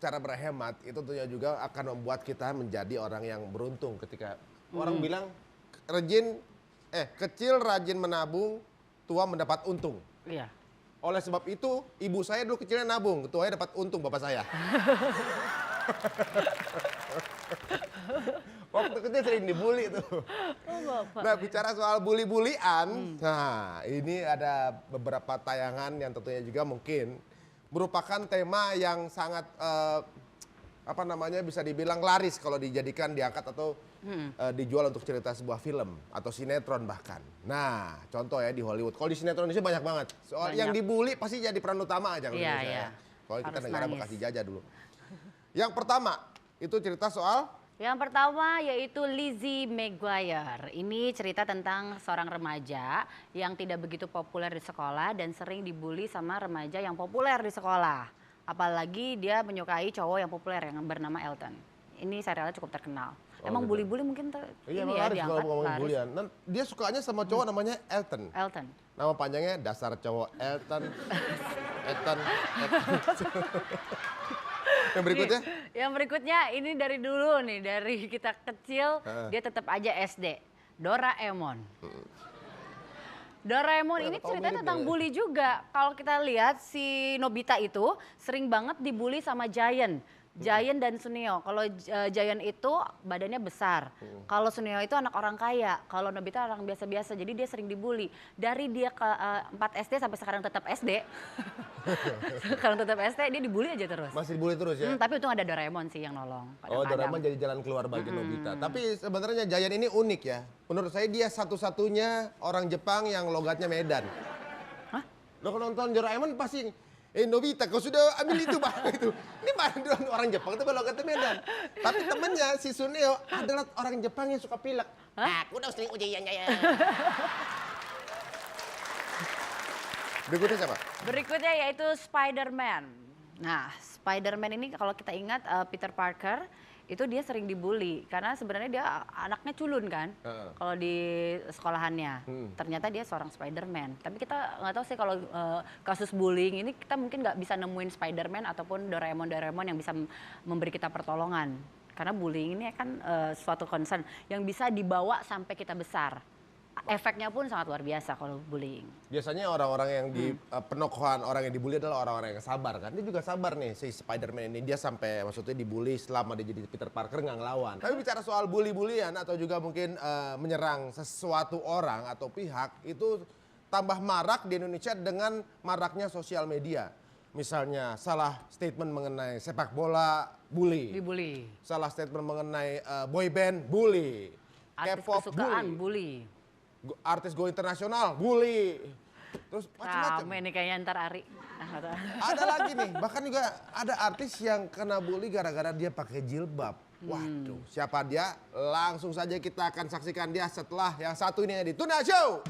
cara berhemat itu tentunya juga akan membuat kita menjadi orang yang beruntung ketika orang bilang kecil rajin menabung, tua mendapat untung. Iya. Oleh sebab itu, ibu saya dulu kecilnya nabung, tuanya dapat untung bapak saya. Waktu kecil sering dibully tuh. Oh, Bapak. Nah, bicara soal bully-bulian, nah ini ada beberapa tayangan yang tentunya juga mungkin merupakan tema yang sangat bisa dibilang laris kalau dijadikan diangkat atau dijual untuk cerita sebuah film atau sinetron bahkan. Nah, contoh ya di Hollywood. Kalau di sinetron Indonesia banyak banget. Soal yang dibully pasti jadi peran utama aja kalau Iya, Indonesia. iya. Soalnya kita Harus negara nangis. bekas dijajah dulu. Yang pertama, itu cerita soal Yang pertama yaitu Lizzie McGuire. Ini cerita tentang seorang remaja yang tidak begitu populer di sekolah dan sering dibully sama remaja yang populer di sekolah. Apalagi dia menyukai cowok yang populer yang bernama Elton. Ini serialnya cukup terkenal. Emang gitu. bully-bully mungkin Iya, ini emang ya laris kalau diangkat. ngomongin Laris. bulian. Dan dia sukanya sama cowok namanya Elton. Elton. Nama panjangnya dasar cowok Elton. Elton. Yang berikutnya? Yang berikutnya ini dari dulu nih, dari kita kecil dia tetap aja SD. Doraemon. Doraemon ini tahu ceritanya mirip tentang ya. bully juga. Kalau kita lihat si Nobita itu sering banget dibully sama Giant. Giant dan Suneo. Kalau Giant itu badannya besar. Kalau Suneo itu anak orang kaya. Kalau Nobita orang biasa-biasa. Jadi dia sering dibully. Dari dia ke 4 SD sampai sekarang tetap SD. Sekarang tetap SD dia dibully aja terus. Masih dibully terus ya? Tapi untung ada Doraemon sih yang nolong. Oh, Doraemon jadi jalan keluar bagi Nobita. Tapi sebenarnya Giant ini unik ya. Menurut saya dia satu-satunya orang Jepang yang logatnya Medan. Hah? Lo kalau nonton Doraemon pasti, Nobita kau sudah ambil itu bang itu. Ini orang Jepang tapi logatnya Medan. Tapi temennya si Suneo adalah orang Jepang yang suka pilek. Aku udah sering ujian ya. Berikutnya siapa? Berikutnya yaitu Spider-Man. Nah, Spider-Man ini kalau kita ingat Peter Parker itu dia sering dibully karena sebenarnya dia anaknya culun kan kalau di sekolahannya. Ternyata dia seorang Spider-Man. Tapi kita nggak tahu sih kalau kasus bullying ini kita mungkin nggak bisa nemuin Spider-Man ataupun Doraemon yang bisa memberi kita pertolongan. Karena bullying ini kan suatu concern yang bisa dibawa sampai kita besar. Efeknya pun sangat luar biasa kalau bullying. Biasanya orang-orang yang di penokohan orang yang dibully adalah orang-orang yang sabar kan. Dia juga sabar nih si Spider-Man ini. Dia sampai maksudnya dibully selama dia jadi Peter Parker nggak ngelawan. Tapi bicara soal bully-bulian atau juga mungkin menyerang sesuatu orang atau pihak itu tambah marak di Indonesia dengan maraknya sosial media. Misalnya salah statement mengenai sepak bola, bully. Dibully. Salah statement mengenai boy band, bully. Artis K-pop, kesukaan bully. Artis go internasional, bully. Terus macam-macam. Rame nih kayaknya ntar Ari. Ada lagi nih, bahkan juga ada artis yang kena bully gara-gara dia pakai jilbab. Waduh, siapa dia? Langsung saja kita akan saksikan dia setelah yang satu ini di Tuna Show.